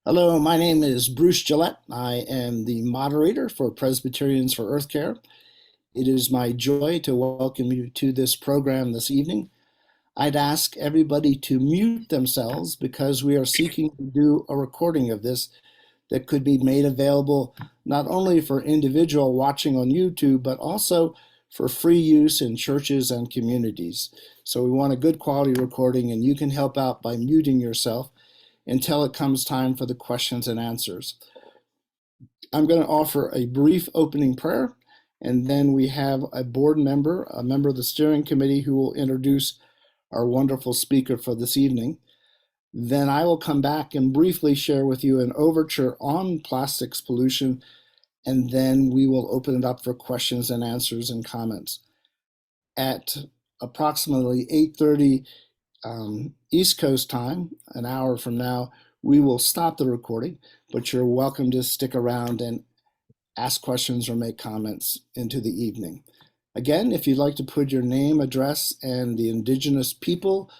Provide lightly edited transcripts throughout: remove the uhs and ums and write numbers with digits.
Hello, my name is Bruce Gillette. I am the moderator for Presbyterians for Earth Care. It is my joy to welcome you to this program this evening. I'd ask everybody to mute themselves because we are seeking to do a recording of this that could be made available not only for individual watching on YouTube, but also for free use in churches and communities. So we want a good quality recording, and you can help out by muting yourself until it comes time for the questions and answers. I'm going to offer a brief opening prayer, and then we have a board member, a member of the steering committee, who will introduce our wonderful speaker for this evening. Then I will come back and briefly share with you an overture on plastics pollution, and then we will open it up for questions and answers and comments. At approximately 8:30 East Coast time, an hour from now, we will stop the recording, but you're welcome to stick around and ask questions or make comments into the evening. Again, if you'd like to put your name, address, and the indigenous people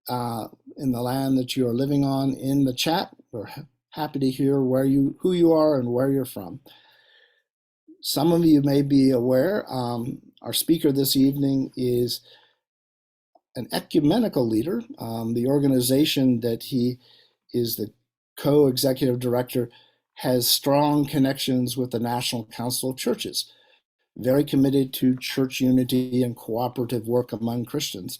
in the land that you are living on in the chat, we're happy to hear who you are and where you're from. Some of you may be aware, our speaker this evening is an ecumenical leader. The organization that he is the co-executive director has strong connections with the National Council of Churches, very committed to church unity and cooperative work among Christians.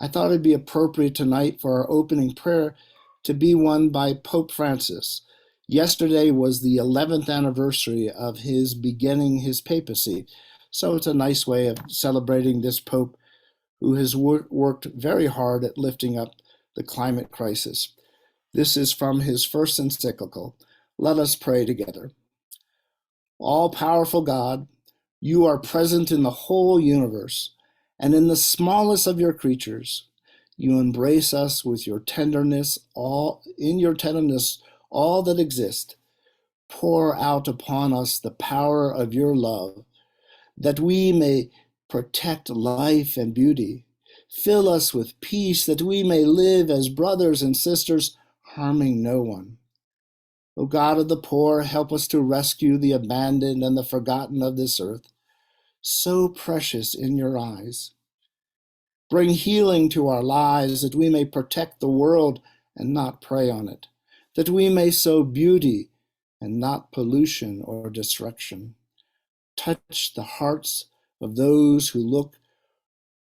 I thought it'd be appropriate tonight for our opening prayer to be one by Pope Francis. Yesterday was the 11th anniversary of his beginning his papacy, so it's a nice way of celebrating this Pope who has worked very hard at lifting up the climate crisis. This is from his first encyclical. Let us pray together. All-powerful God, you are present in the whole universe and in the smallest of your creatures. You embrace us with your tenderness, all that exists. Pour out upon us the power of your love, that we may protect life and beauty. Fill us with peace, that we may live as brothers and sisters, harming no one. O God of the poor, help us to rescue the abandoned and the forgotten of this earth, so precious in your eyes. Bring healing to our lives, that we may protect the world and not prey on it, that we may sow beauty and not pollution or destruction. Touch the hearts of those who look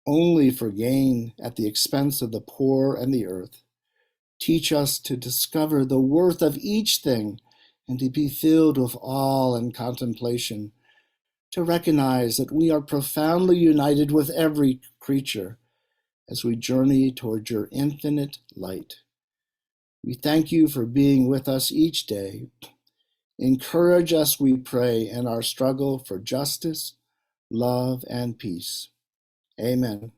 only for gain at the expense of the poor and the earth. Teach us to discover the worth of each thing and to be filled with awe and contemplation, to recognize that we are profoundly united with every creature as we journey toward your infinite light. We thank you for being with us each day. Encourage us, we pray, in our struggle for justice, love, and peace. Amen.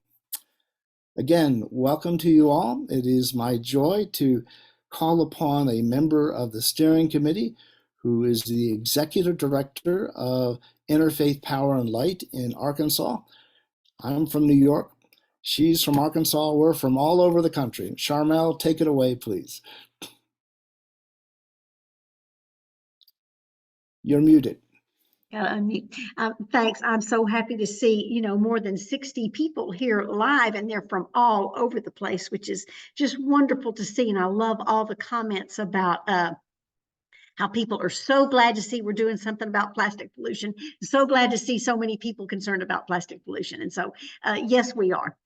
Again, welcome to you all. It is my joy to call upon a member of the steering committee who is the executive director of Interfaith Power and Light in Arkansas. I'm from New York. She's from Arkansas. We're from all over the country. Charmel, take it away, please. You're muted. Thanks. I'm so happy to see, more than 60 people here live, and they're from all over the place, which is just wonderful to see. And I love all the comments about how people are so glad to see we're doing something about plastic pollution. So glad to see so many people concerned about plastic pollution. And so, yes, we are.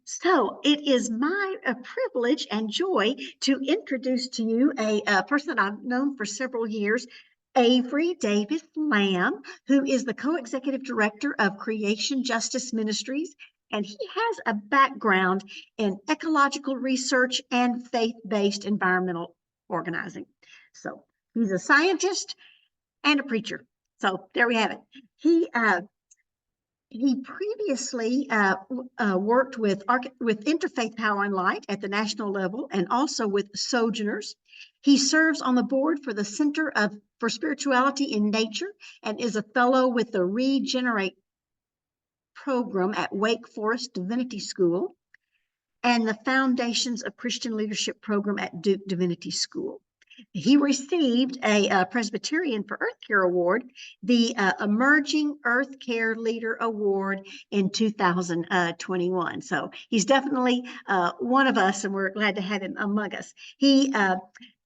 So it is my privilege and joy to introduce to you a person that I've known for several years, Avery Davis Lamb, who is the co-executive director of Creation Justice Ministries. And he has a background in ecological research and faith-based environmental organizing. So he's a scientist and a preacher. So there we have it. He previously worked with Interfaith Power and Light at the national level and also with Sojourners. He serves on the board for the Center for Spirituality in Nature and is a fellow with the Regenerate program at Wake Forest Divinity School and the Foundations of Christian Leadership program at Duke Divinity School. He received a Presbyterian for Earth Care Award, the Emerging Earth Care Leader Award in 2021. So he's definitely one of us, and we're glad to have him among us. He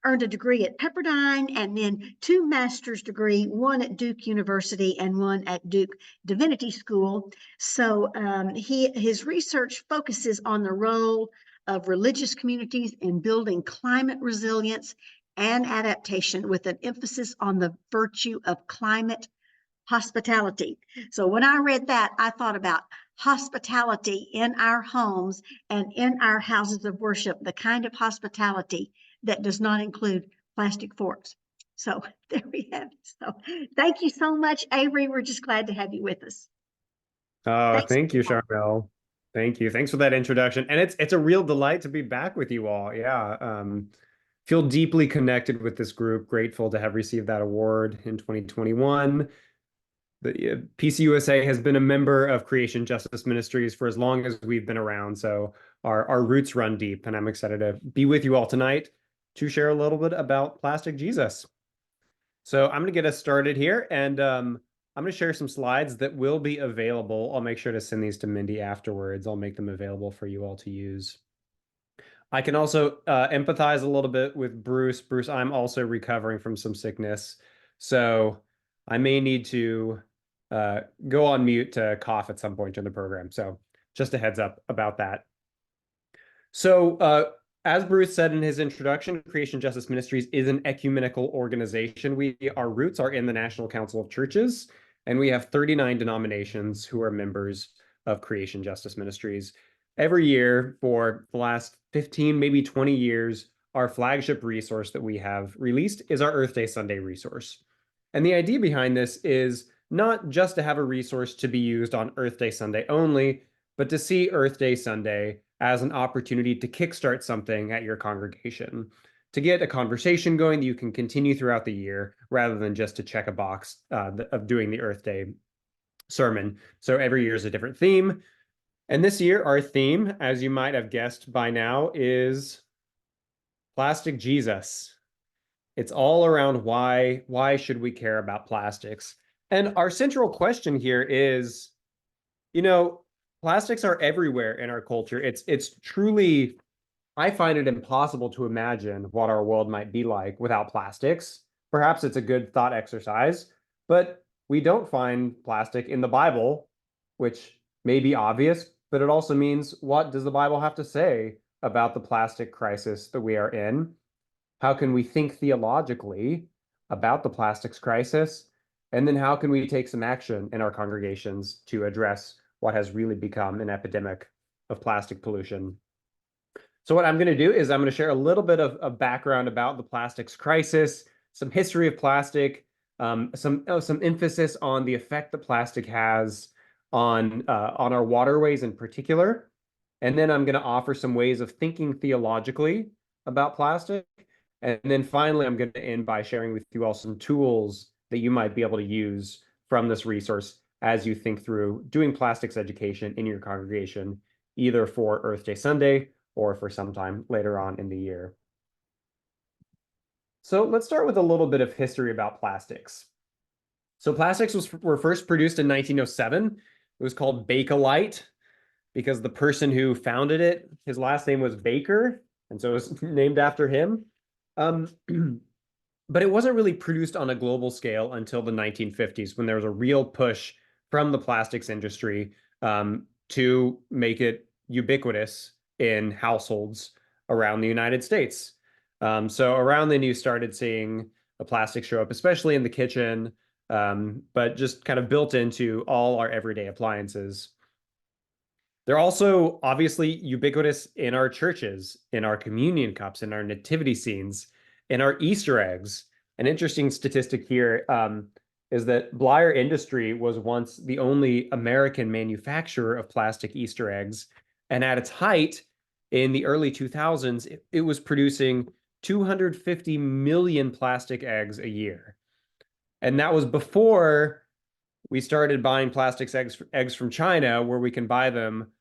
earned a degree at Pepperdine and then 2 master's degree, one at Duke University and one at Duke Divinity School. So his research focuses on the role of religious communities in building climate resilience and adaptation, with an emphasis on the virtue of climate hospitality. So when I read that, I thought about hospitality in our homes and in our houses of worship, the kind of hospitality that does not include plastic forks. So there we have it. So thank you so much, Avery. We're just glad to have you with us. Thanks. Thank you, Charmel. Thank you. Thanks for that introduction. And it's a real delight to be back with you all. Yeah. Feel deeply connected with this group. Grateful to have received that award in 2021. The PCUSA has been a member of Creation Justice Ministries for as long as we've been around. So our roots run deep, and I'm excited to be with you all tonight to share a little bit about Plastic Jesus. So I'm going to get us started here, and I'm going to share some slides that will be available. I'll make sure to send these to Mindy afterwards. I'll make them available for you all to use. I can also empathize a little bit with Bruce. Bruce, I'm also recovering from some sickness, so I may need to go on mute to cough at some point during the program. So just a heads up about that. So as Bruce said in his introduction, Creation Justice Ministries is an ecumenical organization. Our roots are in the National Council of Churches, and we have 39 denominations who are members of Creation Justice Ministries. Every year for the last 15, maybe 20 years, our flagship resource that we have released is our Earth Day Sunday resource. And the idea behind this is not just to have a resource to be used on Earth Day Sunday only, but to see Earth Day Sunday as an opportunity to kickstart something at your congregation, to get a conversation going that you can continue throughout the year, rather than just to check a box of doing the Earth Day sermon. So every year is a different theme. And this year, our theme, as you might have guessed by now, is Plastic Jesus. It's all around why should we care about plastics? And our central question here is, plastics are everywhere in our culture. It's truly, I find it impossible to imagine what our world might be like without plastics. Perhaps it's a good thought exercise, but we don't find plastic in the Bible, which may be obvious, but it also means, what does the Bible have to say about the plastic crisis that we are in? How can we think theologically about the plastics crisis? And then how can we take some action in our congregations to address what has really become an epidemic of plastic pollution? So what I'm going to do is I'm going to share a little bit of background about the plastics crisis, some history of plastic, some emphasis on the effect that plastic has on our waterways in particular. And then I'm going to offer some ways of thinking theologically about plastic. And then finally, I'm going to end by sharing with you all some tools that you might be able to use from this resource as you think through doing plastics education in your congregation, either for Earth Day Sunday or for some time later on in the year. So let's start with a little bit of history about plastics. So plastics were first produced in 1907. It was called Bakelite because the person who founded it, his last name was Baker, and so it was named after him. But it wasn't really produced on a global scale until the 1950s, when there was a real push from the plastics industry to make it ubiquitous in households around the United States. So around then you started seeing the plastic show up, especially in the kitchen, but just kind of built into all our everyday appliances. They're also obviously ubiquitous in our churches, in our communion cups, in our nativity scenes, in our Easter eggs. An interesting statistic here is that Blyer Industry was once the only American manufacturer of plastic Easter eggs. And at its height in the early 2000s, it was producing 250 million plastic eggs a year. And that was before we started buying plastics eggs from China, where we can buy them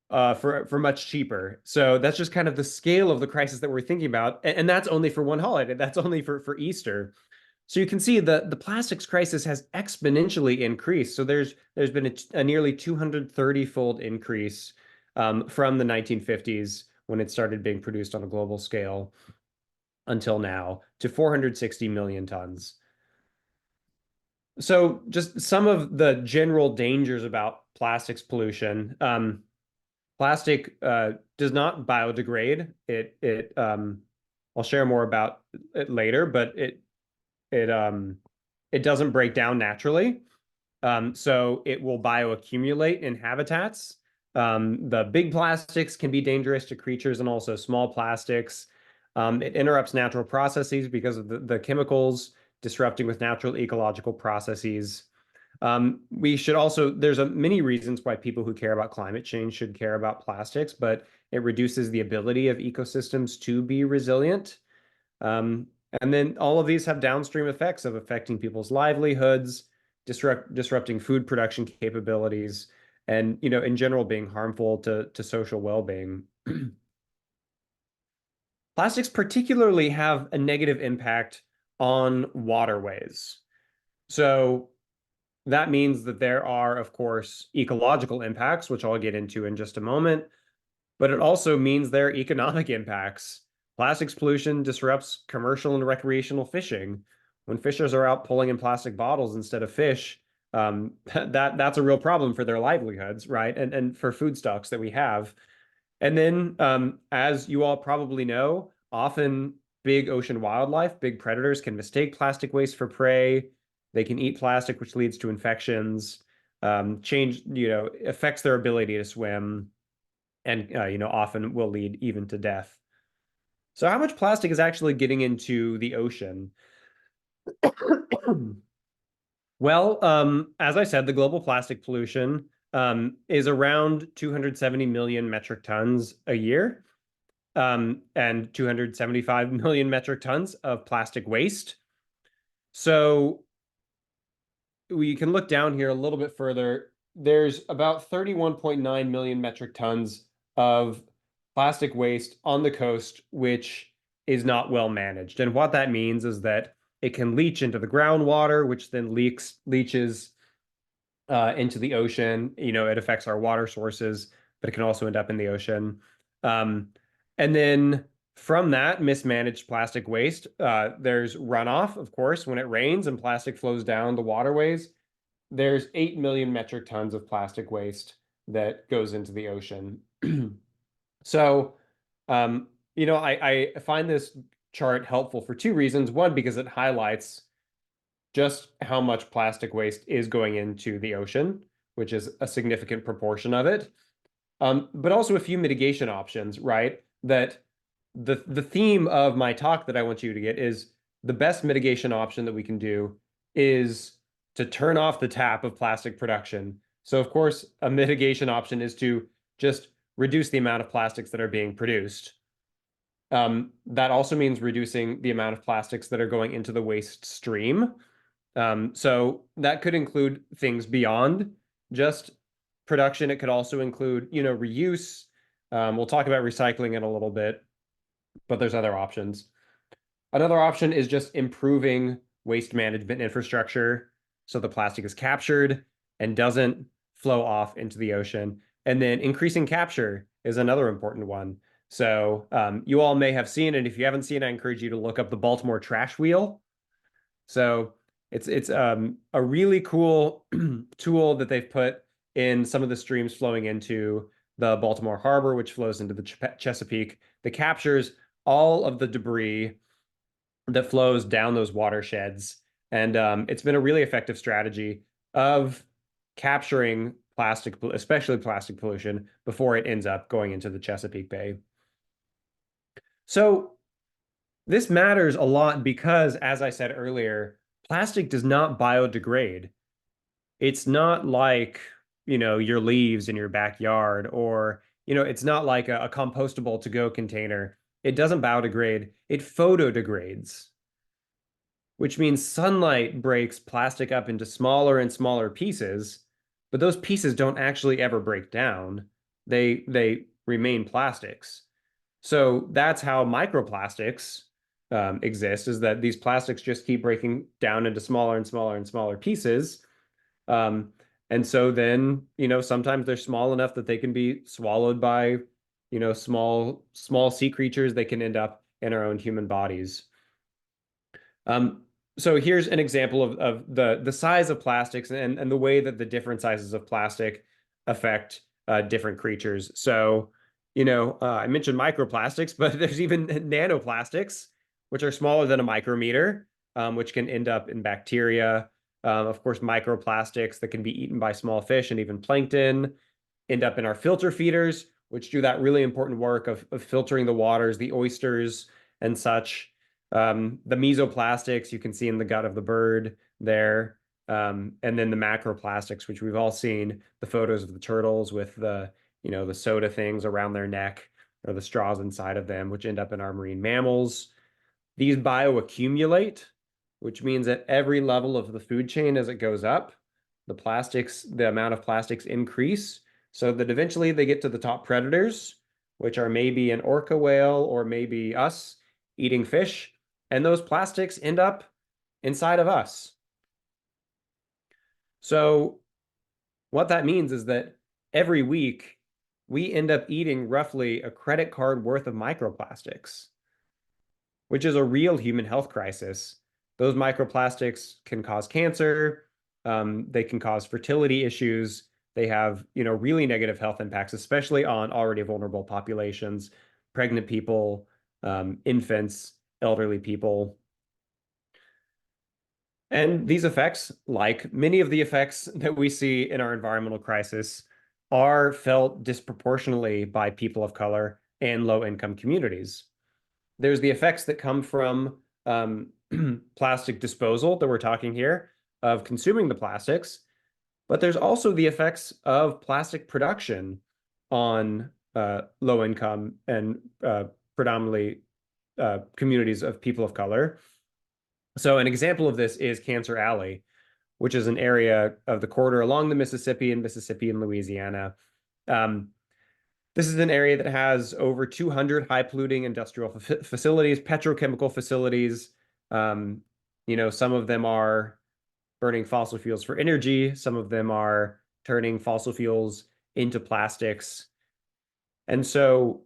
for much cheaper. So that's just kind of the scale of the crisis that we're thinking about, and that's only for one holiday. That's only for Easter. So you can see the plastics crisis has exponentially increased. So there's been a nearly 230-fold increase from the 1950s when it started being produced on a global scale until now to 460 million tons. So just some of the general dangers about plastics pollution. Plastic does not biodegrade. I'll share more about it later, but it doesn't break down naturally. So it will bioaccumulate in habitats. The big plastics can be dangerous to creatures and also small plastics. It interrupts natural processes because of the chemicals disrupting with natural ecological processes. We should also, there's many reasons why people who care about climate change should care about plastics, but it reduces the ability of ecosystems to be resilient. And then all of these have downstream effects of affecting people's livelihoods, disrupting food production capabilities, and in general being harmful to social well-being. Plastics particularly have a negative impact on waterways. So that means that there are, of course, ecological impacts, which I'll get into in just a moment, but it also means there are economic impacts. Plastics pollution disrupts commercial and recreational fishing. When fishers are out pulling in plastic bottles instead of fish, that's a real problem for their livelihoods, right? And for food stocks that we have. And then, as you all probably know, often big ocean wildlife, big predators can mistake plastic waste for prey. They can eat plastic, which leads to infections, affects their ability to swim, and often will lead even to death. So how much plastic is actually getting into the ocean? Well, as I said, the global plastic pollution is around 270 million metric tons a year, and 275 million metric tons of plastic waste. So we can look down here a little bit further. There's about 31.9 million metric tons of plastic waste on the coast, which is not well managed. And what that means is that it can leach into the groundwater, which then leaches into the ocean. It affects our water sources, but it can also end up in the ocean. And then from that mismanaged plastic waste, there's runoff, of course, when it rains and plastic flows down the waterways. There's 8 million metric tons of plastic waste that goes into the ocean. So, I find this chart helpful for two reasons. One, because it highlights just how much plastic waste is going into the ocean, which is a significant proportion of it. But also a few mitigation options, right? That the theme of my talk that I want you to get is the best mitigation option that we can do is to turn off the tap of plastic production. So of course, a mitigation option is to just reduce the amount of plastics that are being produced. That also means reducing the amount of plastics that are going into the waste stream. So that could include things beyond just production. It could also include, reuse. We'll talk about recycling in a little bit, but there's other options. Another option is just improving waste management infrastructure so the plastic is captured and doesn't flow off into the ocean. And then increasing capture is another important one. So you all may have seen it. If you haven't seen it, I encourage you to look up the Baltimore Trash Wheel. So it's a really cool tool that they've put in some of the streams flowing into the Baltimore Harbor, which flows into the Chesapeake, that captures all of the debris that flows down those watersheds. And it's been a really effective strategy of capturing plastic, especially plastic pollution, before it ends up going into the Chesapeake Bay. So this matters a lot because, as I said earlier, plastic does not biodegrade. It's not like, your leaves in your backyard, or, it's not like a compostable to-go container. It doesn't biodegrade. It photodegrades, which means sunlight breaks plastic up into smaller and smaller pieces, but those pieces don't actually ever break down. they remain plastics. So that's how microplastics exist, is that these plastics just keep breaking down into smaller and smaller and smaller pieces. And so then, sometimes they're small enough that they can be swallowed by, small sea creatures. They can end up in our own human bodies. So here's an example of the size of plastics and the way that the different sizes of plastic affect different creatures. So, I mentioned microplastics, but there's even nanoplastics, which are smaller than a micrometer, which can end up in bacteria. Of course, microplastics that can be eaten by small fish and even plankton end up in our filter feeders, which do that really important work of filtering the waters, the oysters and such. The mesoplastics you can see in the gut of the bird there. And then the macroplastics, which we've all seen the photos of the turtles with the soda things around their neck or the straws inside of them, which end up in our marine mammals. These bioaccumulate, which means at every level of the food chain as it goes up, the amount of plastics increase, so that eventually they get to the top predators, which are maybe an orca whale or maybe us eating fish, and those plastics end up inside of us. So what that means is that every week we end up eating roughly a credit card worth of microplastics, which is a real human health crisis. Those microplastics can cause cancer. They can cause fertility issues. They have, really negative health impacts, especially on already vulnerable populations, pregnant people, infants, elderly people. And these effects, like many of the effects that we see in our environmental crisis, are felt disproportionately by people of color and low-income communities. There's the effects that come from plastic disposal that we're talking here, of consuming the plastics, but there's also the effects of plastic production on low-income and predominantly communities of people of color. So an example of this is Cancer Alley, which is an area of the corridor along the Mississippi and Louisiana. This is an area that has over 200 high-polluting industrial facilities, petrochemical facilities. Some of them are burning fossil fuels for energy. Some of them are turning fossil fuels into plastics. And so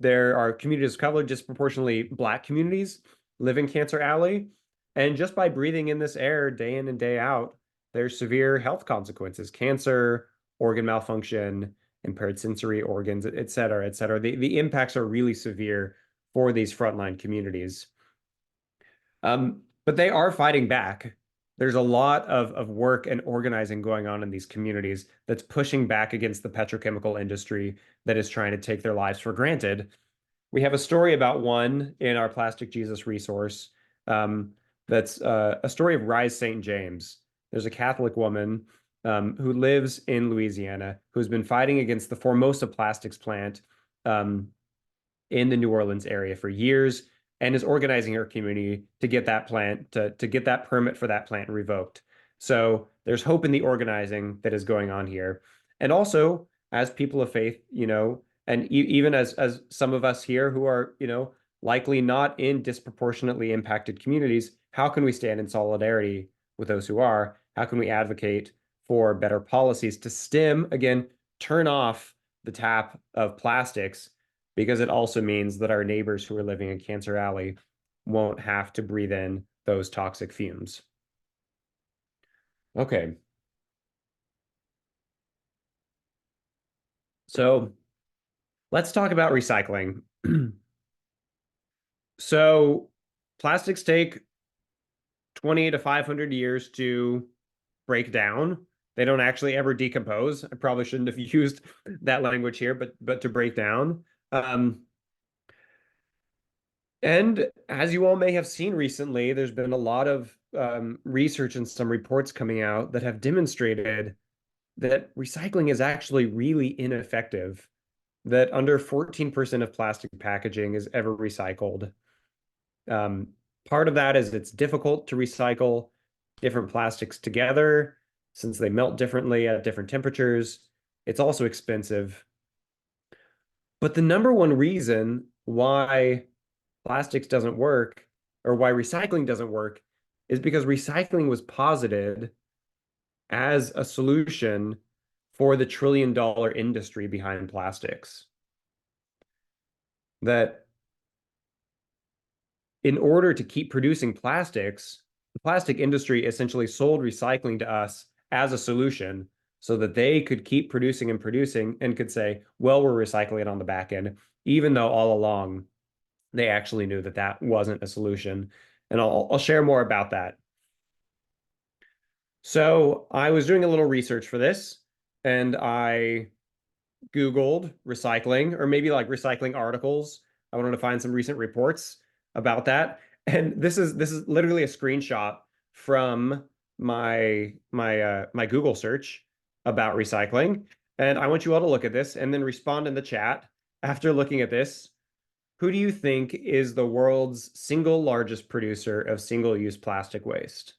there are communities of color, disproportionately Black communities, live in Cancer Alley. And just by breathing in this air day in and day out, there's severe health consequences: cancer, organ malfunction, impaired sensory organs, et cetera, et cetera. The impacts are really severe for these frontline communities. But they are fighting back. There's a lot of work and organizing going on in these communities that's pushing back against the petrochemical industry that is trying to take their lives for granted. We have a story about one in our Plastic Jesus resource. That's a story of Rise St. James. There's a Catholic woman who lives in Louisiana who's been fighting against the Formosa Plastics plant in the New Orleans area for years, and is organizing her community to get that plant, to get that permit for that plant revoked. So there's hope in the organizing that is going on here. And also, as people of faith, and even as some of us here who are, likely not in disproportionately impacted communities, how can we stand in solidarity with those who are? How can we advocate for better policies to turn off the tap of plastics, because it also means that our neighbors who are living in Cancer Alley won't have to breathe in those toxic fumes. Okay. So let's talk about recycling. So plastics take 20 to 500 years to break down. They don't actually ever decompose. I probably shouldn't have used that language here, but to break down. And as you all may have seen recently, there's been a lot of research and some reports coming out that have demonstrated that recycling is actually really ineffective, that under 14% of plastic packaging is ever recycled. Part of that is it's difficult to recycle different plastics together. since they melt differently at different temperatures. It's also expensive. But the number one reason why plastics doesn't work, or why recycling doesn't work, is because recycling was posited as a solution for the trillion-dollar industry behind plastics. That in order to keep producing plastics, the plastic industry essentially sold recycling to us as a solution so that they could keep producing and could say, well, we're recycling it on the back end, even though all along they actually knew that that wasn't a solution. And I'll share more about that. So I was doing a little research for this, and I Googled recycling, or maybe like recycling articles. I wanted to find some recent reports about that. And this is literally a screenshot from my Google search about recycling. And I want you all to look at this and then respond in the chat after looking at this. Who do you think is the world's single largest producer of single-use plastic waste?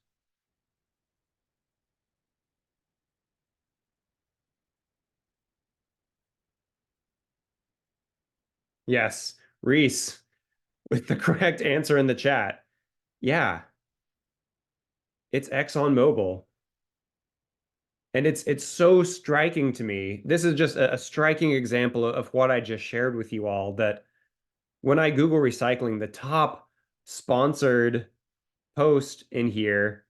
Yes, Reese, with the correct answer in the chat. Yeah, it's ExxonMobil. And it's so striking to me. This is just a striking example of what I just shared with you all, that when I Google recycling, the top sponsored post in here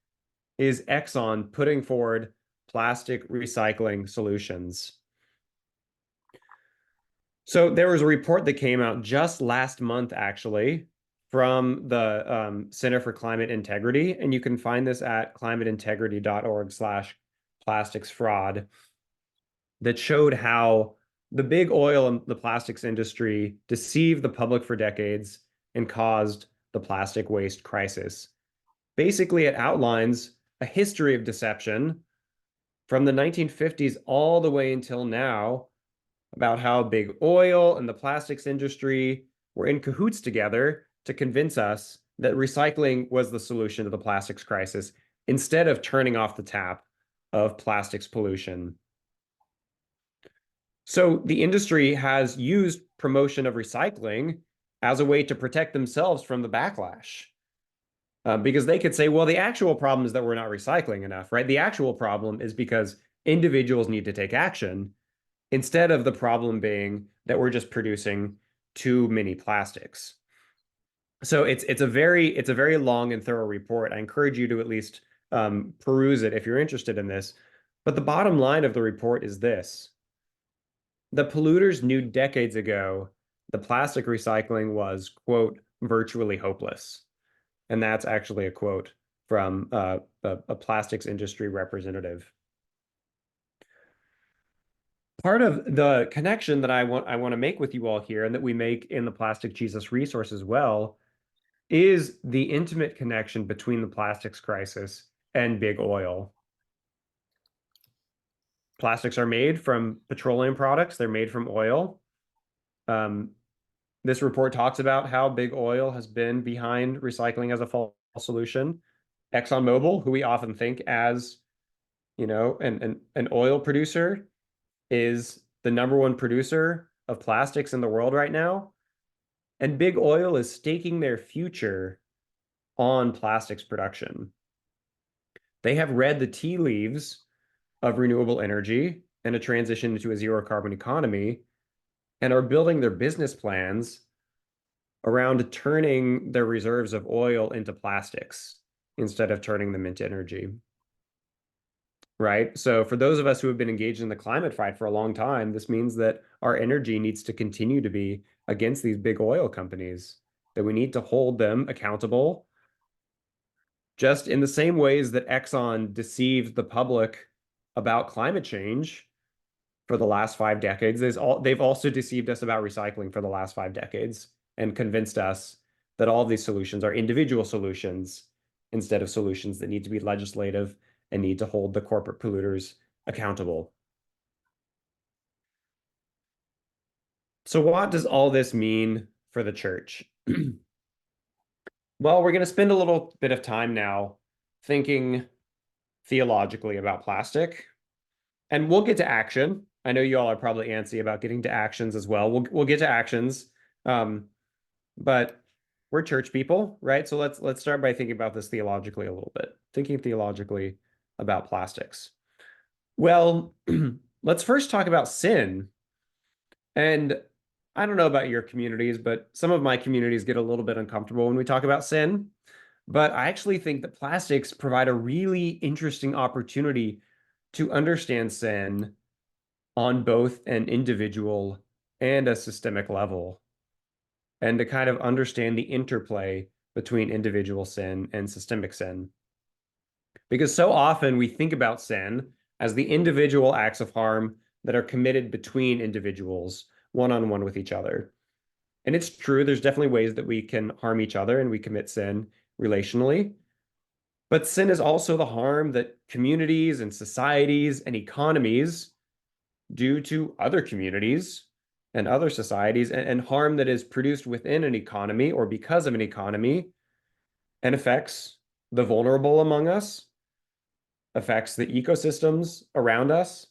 is Exxon putting forward plastic recycling solutions. So there was a report that came out just last month, actually, from the Center for Climate Integrity, and you can find this at climateintegrity.org/plastics fraud, that showed how the big oil and the plastics industry deceived the public for decades and caused the plastic waste crisis. Basically, it outlines a history of deception from the 1950s all the way until now about how big oil and the plastics industry were in cahoots together to convince us that recycling was the solution to the plastics crisis, instead of turning off the tap of plastics pollution. So the industry has used promotion of recycling as a way to protect themselves from the backlash. Because they could say, well, the actual problem is that we're not recycling enough, right? The actual problem is because individuals need to take action, instead of the problem being that we're just producing too many plastics. So it's a very long and thorough report. I encourage you to at least peruse it if you're interested in this. But the bottom line of the report is this: the polluters knew decades ago the plastic recycling was, quote, virtually hopeless. And that's actually a quote from a plastics industry representative. Part of the connection that I want to make with you all here, and that we make in the Plastic Jesus resource as well, is the intimate connection between the plastics crisis and big oil. Plastics are made from petroleum products. They're made from oil. This report talks about how big oil has been behind recycling as a false solution. ExxonMobil, who we often think as, you know, an oil producer, is the #1 producer of plastics in the world right now. And big oil is staking their future on plastics production. They have read the tea leaves of renewable energy and a transition into a zero carbon economy, and are building their business plans around turning their reserves of oil into plastics instead of turning them into energy. Right? So for those of us who have been engaged in the climate fight for a long time, this means that our energy needs to continue to be against these big oil companies, that we need to hold them accountable, just in the same ways that Exxon deceived the public about climate change for the last 5 decades. They've also deceived us about recycling for the last 5 decades and convinced us that all of these solutions are individual solutions instead of solutions that need to be legislative and need to hold the corporate polluters accountable. So what does all this mean for the church? Well, we're going to spend a little bit of time now thinking theologically about plastic. And we'll get to action. I know you all are probably antsy about getting to actions as well. We'll get to actions. But we're church people, right? So let's start by thinking about this theologically a little bit. Thinking theologically about plastics. Well, let's first talk about sin. And I don't know about your communities, but some of my communities get a little bit uncomfortable when we talk about sin. But I actually think that plastics provide a really interesting opportunity to understand sin on both an individual and a systemic level, and to kind of understand the interplay between individual sin and systemic sin. Because so often we think about sin as the individual acts of harm that are committed between individuals, one-on-one with each other. And it's true, there's definitely ways that we can harm each other and we commit sin relationally. But sin is also the harm that communities and societies and economies do to other communities and other societies, and harm that is produced within an economy or because of an economy and affects the vulnerable among us, affects the ecosystems around us.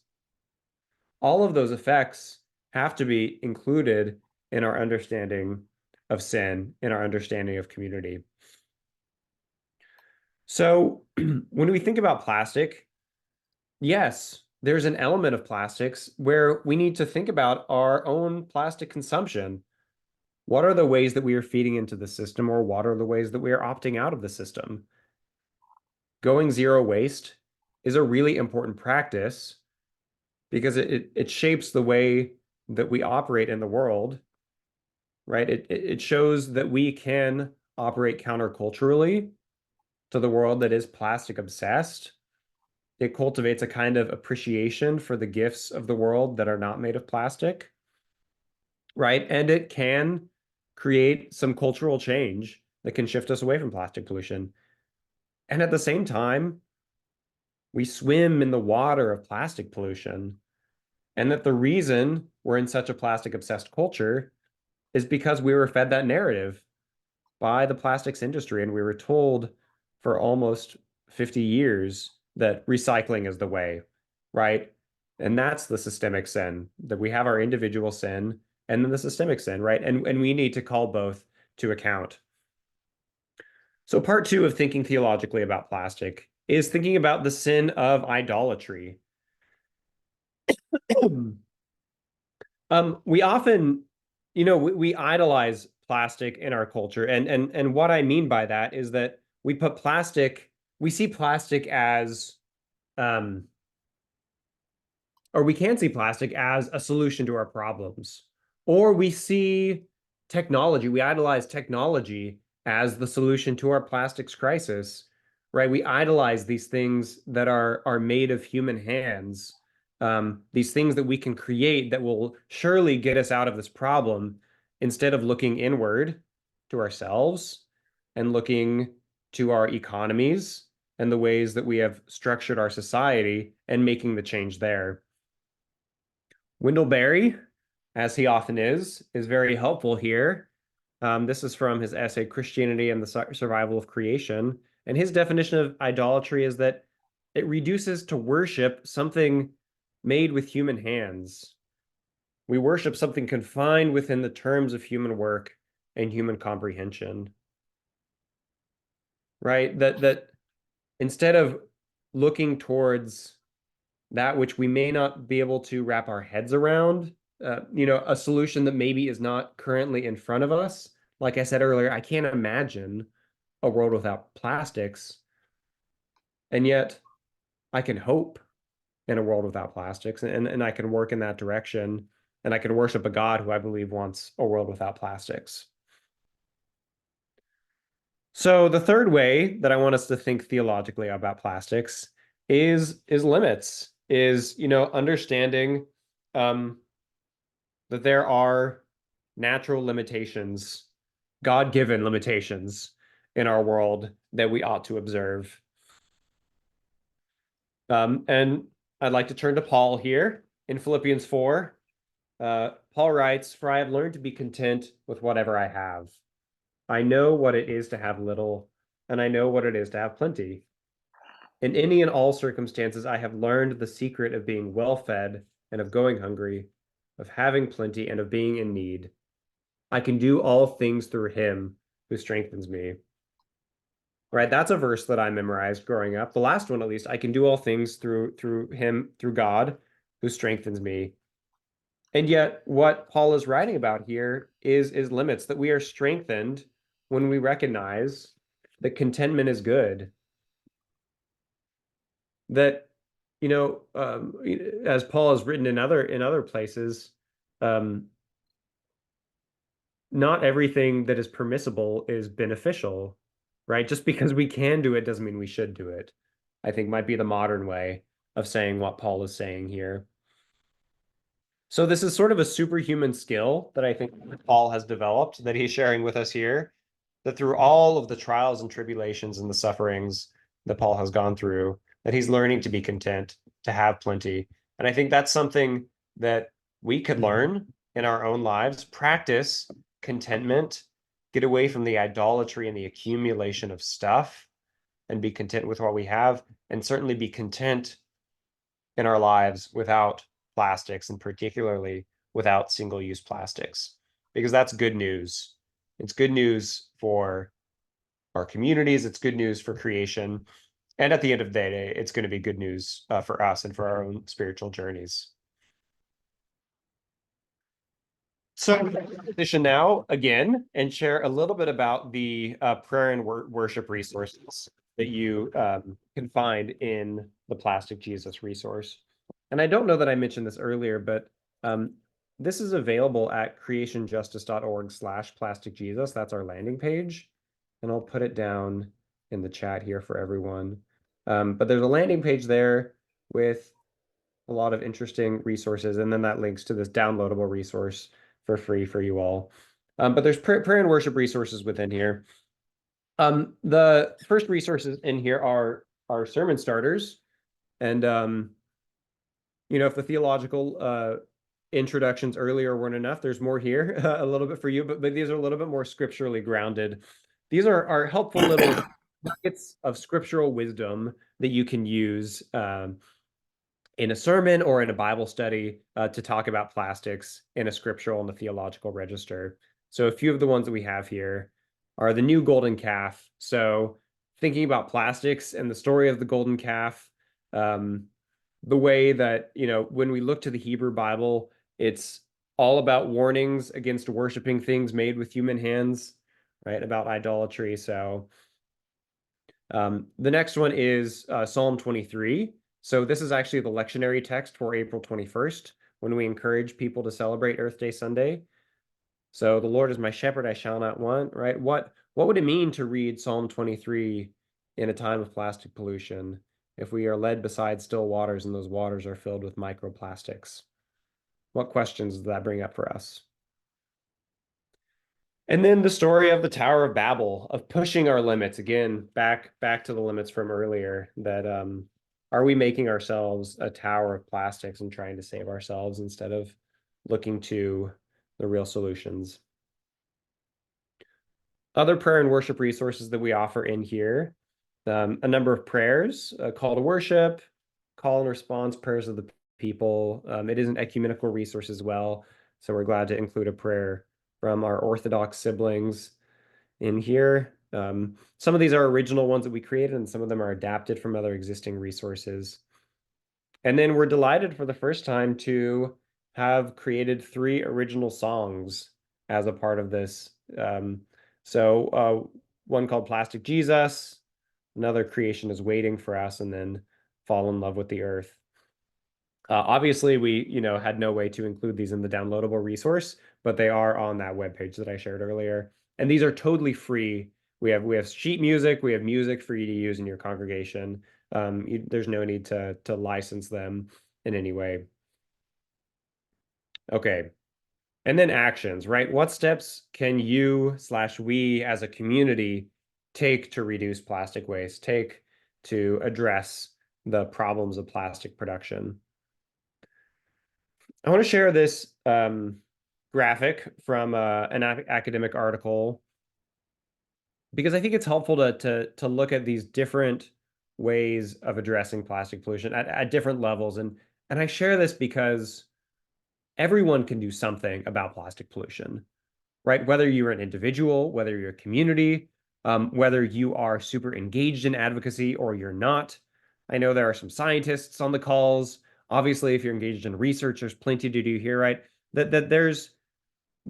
All of those effects have to be included in our understanding of sin, in our understanding of community. So when we think about plastic, yes, there's an element of plastics where we need to think about our own plastic consumption. What are the ways that we are feeding into the system, or what are the ways that we are opting out of the system? Going zero waste is a really important practice because it shapes the way that we operate in the world, right? It shows that we can operate counterculturally to the world that is plastic obsessed. It cultivates a kind of appreciation for the gifts of the world that are not made of plastic, right? And it can create some cultural change that can shift us away from plastic pollution. And at the same time, we swim in the water of plastic pollution. And that the reason we're in such a plastic obsessed culture is because we were fed that narrative by the plastics industry. And we were told for almost 50 years that recycling is the way, right? And that's the systemic sin, that we have our individual sin and then the systemic sin, right? And we need to call both to account. So part two of thinking theologically about plastic is thinking about the sin of idolatry. We often, we idolize plastic in our culture, and what I mean by that is that we see plastic as, or we can see plastic as a solution to our problems, or we see technology, we idolize technology as the solution to our plastics crisis, right? We idolize these things that are made of human hands. These things that we can create that will surely get us out of this problem, instead of looking inward to ourselves and looking to our economies and the ways that we have structured our society and making the change there. Wendell Berry, as he often is very helpful here. This is from his essay, Christianity and the Survival of Creation. And his definition of idolatry is that it reduces to worship something made with human hands. We worship something confined within the terms of human work and human comprehension. Right? That instead of looking towards that which we may not be able to wrap our heads around, a solution that maybe is not currently in front of us. Like I said earlier, I can't imagine a world without plastics. And yet I can hope in a world without plastics, and I can work in that direction, and I can worship a God who I believe wants a world without plastics. So the third way that I want us to think theologically about plastics is limits, is understanding that there are natural limitations, God-given limitations in our world that we ought to observe. And I'd like to turn to Paul here in Philippians 4. Paul writes, "For I have learned to be content with whatever I have. I know what it is to have little, and I know what it is to have plenty. In any and all circumstances, I have learned the secret of being well fed and of going hungry, of having plenty and of being in need. I can do all things through him who strengthens me. Right? That's a verse that I memorized growing up. The last one, at least, I can do all things through him, through God who strengthens me. And yet what Paul is writing about here is limits, that we are strengthened when we recognize that contentment is good. That, as Paul has written in other places, not everything that is permissible is beneficial, right? Just because we can do it doesn't mean we should do it, I think might be the modern way of saying what Paul is saying here. So this is sort of a superhuman skill that I think Paul has developed, that he's sharing with us here, that through all of the trials and tribulations and the sufferings that Paul has gone through, that he's learning to be content, to have plenty. And I think that's something that we could learn in our own lives, practice contentment, get away from the idolatry and the accumulation of stuff, and be content with what we have, and certainly be content in our lives without plastics, and particularly without single-use plastics, because that's good news. It's good news for our communities. It's good news for creation. And at the end of the day, it's going to be good news for us and for our own spiritual journeys. So I'm going to transition now again and share a little bit about the prayer and worship resources that you can find in the Plastic Jesus resource. And I don't know that I mentioned this earlier, but this is available at creationjustice.org/plasticjesus. That's our landing page. And I'll put it down in the chat here for everyone. But there's a landing page there with a lot of interesting resources. And then that links to this downloadable resource for free for you all. But there's prayer and worship resources within here. The first resources in here are sermon starters. And, if the theological introductions earlier weren't enough, there's more here, a little bit for you, but these are a little bit more scripturally grounded. These are helpful little nuggets of scriptural wisdom that you can use in a sermon or in a Bible study to talk about plastics in a scriptural and a theological register. So a few of the ones that we have here are the new golden calf. So thinking about plastics and the story of the golden calf, the way that, when we look to the Hebrew Bible, it's all about warnings against worshiping things made with human hands, right? About idolatry. So the next one is Psalm 23. So this is actually the lectionary text for April 21st, when we encourage people to celebrate Earth Day Sunday. So the Lord is my shepherd, I shall not want, right? What would it mean to read Psalm 23 in a time of plastic pollution if we are led beside still waters and those waters are filled with microplastics? What questions does that bring up for us? And then the story of the Tower of Babel, of pushing our limits, again, back to the limits from earlier, that are we making ourselves a tower of plastics and trying to save ourselves instead of looking to the real solutions? Other prayer and worship resources that we offer in here, a number of prayers, call to worship, call and response prayers of the people. It is an ecumenical resource as well, so we're glad to include a prayer from our Orthodox siblings in here. Some of these are original ones that we created, and some of them are adapted from other existing resources. And then we're delighted for the first time to have created 3 original songs as a part of this. So one called Plastic Jesus, another Creation is Waiting for Us, and then Fall in Love with the Earth. Obviously, we had no way to include these in the downloadable resource, but they are on that webpage that I shared earlier. And these are totally free. We have sheet music, we have music for you to use in your congregation. There's no need to license them in any way. Okay. And then actions, right? What steps can you/we as a community take to reduce plastic waste, take to address the problems of plastic production? I want to share this graphic from an academic article, because I think it's helpful to look at these different ways of addressing plastic pollution at different levels. And I share this because everyone can do something about plastic pollution, right? Whether you're an individual, whether you're a community, whether you are super engaged in advocacy or you're not. I know there are some scientists on the calls. Obviously, if you're engaged in research, there's plenty to do here, right? There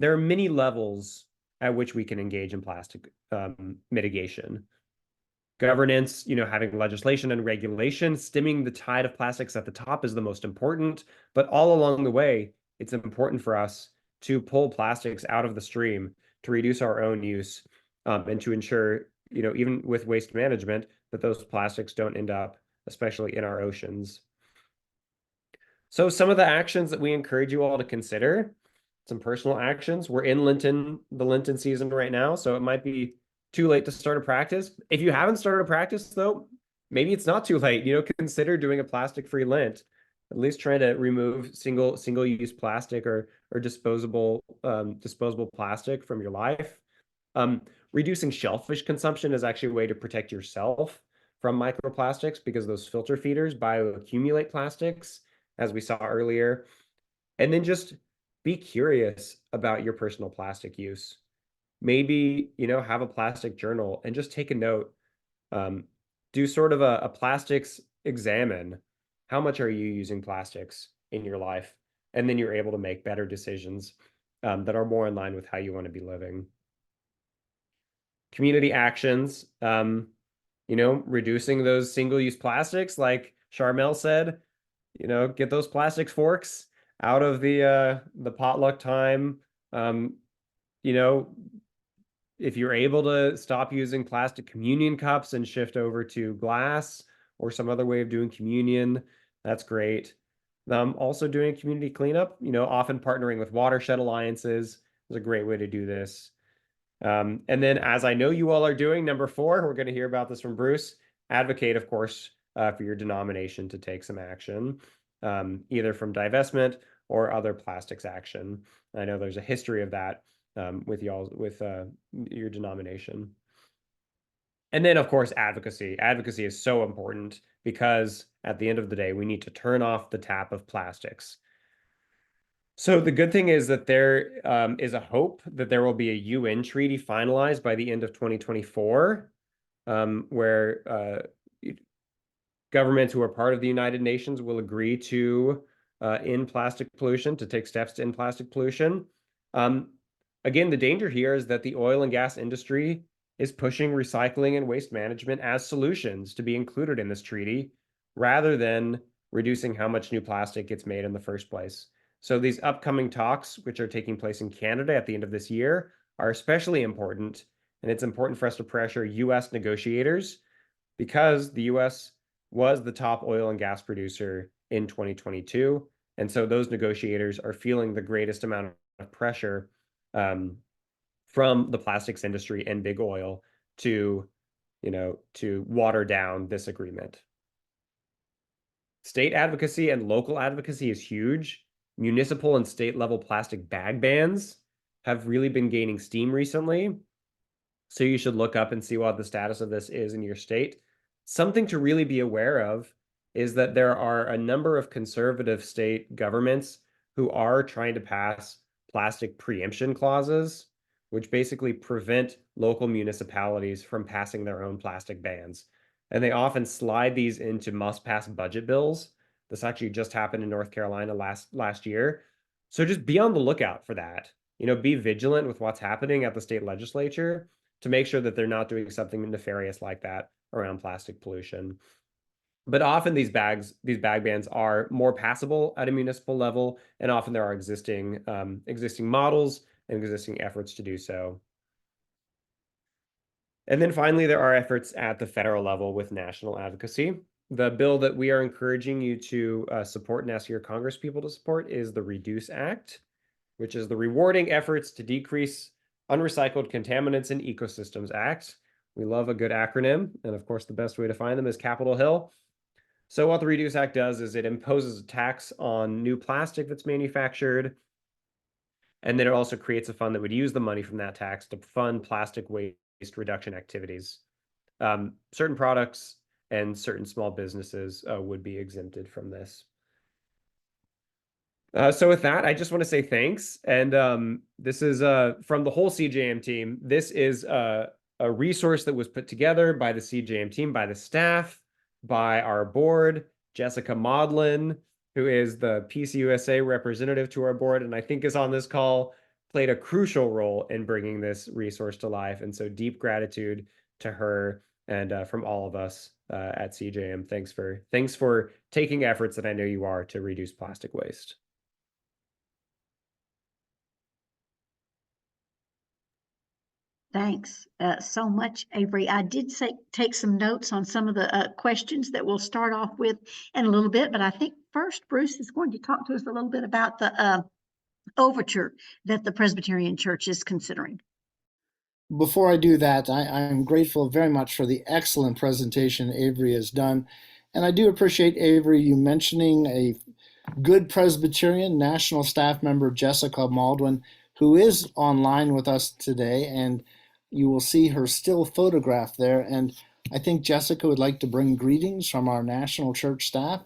are many levels at which we can engage in plastic mitigation. Governance, having legislation and regulation, stemming the tide of plastics at the top is the most important. But all along the way, it's important for us to pull plastics out of the stream to reduce our own use and to ensure, even with waste management, that those plastics don't end up, especially in our oceans. So some of the actions that we encourage you all to consider, some personal actions. We're in the Lenten season right now, so it might be too late to start a practice. If you haven't started a practice, though, maybe it's not too late. Consider doing a plastic-free Lent. At least try to remove single-use plastic or disposable plastic from your life. Reducing shellfish consumption is actually a way to protect yourself from microplastics because those filter feeders bioaccumulate plastics, as we saw earlier. And then just be curious about your personal plastic use. Maybe, have a plastic journal and just take a note. Do sort of a plastics examine. How much are you using plastics in your life? And then you're able to make better decisions that are more in line with how you want to be living. Community actions, reducing those single-use plastics, like Charmel said, get those plastic forks out of the potluck time. If you're able to stop using plastic communion cups and shift over to glass or some other way of doing communion, that's great. Also doing community cleanup, often partnering with watershed alliances is a great way to do this. And then, as I know you all are doing, number 4, we're going to hear about this from Bruce. Advocate, of course, for your denomination to take some action, either from divestment or other plastics action. I know there's a history of that with your denomination. And then, of course, advocacy. Advocacy is so important because at the end of the day, we need to turn off the tap of plastics. So the good thing is that there is a hope that there will be a UN treaty finalized by the end of 2024, where governments who are part of the United Nations will agree to end plastic pollution, to take steps to end plastic pollution. Again, the danger here is that the oil and gas industry is pushing recycling and waste management as solutions to be included in this treaty, rather than reducing how much new plastic gets made in the first place. So these upcoming talks, which are taking place in Canada at the end of this year, are especially important. And it's important for us to pressure U.S. negotiators because the U.S. was the top oil and gas producer in 2022. And so those negotiators are feeling the greatest amount of pressure from the plastics industry and big oil to water down this agreement. State advocacy and local advocacy is huge. Municipal and state level plastic bag bans have really been gaining steam recently. So you should look up and see what the status of this is in your state. Something to really be aware of is that there are a number of conservative state governments who are trying to pass plastic preemption clauses, which basically prevent local municipalities from passing their own plastic bans. And they often slide these into must-pass budget bills. This actually just happened in North Carolina last year. So just be on the lookout for that. Be vigilant with what's happening at the state legislature to make sure that they're not doing something nefarious like that around plastic pollution. But often these bag bans are more passable at a municipal level, and often there are existing models and existing efforts to do so. And then finally, there are efforts at the federal level with national advocacy. The bill that we are encouraging you to support and ask your congresspeople to support is the REDUCE Act, which is the Rewarding Efforts to Decrease Unrecycled Contaminants in Ecosystems Act. We love a good acronym, and of course, the best way to find them is Capitol Hill. So what the REDUCE Act does is it imposes a tax on new plastic that's manufactured, and then it also creates a fund that would use the money from that tax to fund plastic waste reduction activities. Certain products and certain small businesses would be exempted from this. So with that, I just want to say thanks. And this is from the whole CJM team. This is a resource that was put together by the CJM team, by the staff, by our board, Jessica Maudlin, who is the PCUSA representative to our board, and I think is on this call, played a crucial role in bringing this resource to life. And so deep gratitude to her and from all of us at CJM. Thanks for taking efforts that I know you are to reduce plastic waste. Thanks so much, Avery. I did take some notes on some of the questions that we'll start off with in a little bit, but I think first Bruce is going to talk to us a little bit about the overture that the Presbyterian Church is considering. Before I do that, I'm grateful very much for the excellent presentation Avery has done. And I do appreciate, Avery, you mentioning a good Presbyterian national staff member, Jessica Maudlin, who is online with us today. And you will see her still photograph there. And I think Jessica would like to bring greetings from our national church staff.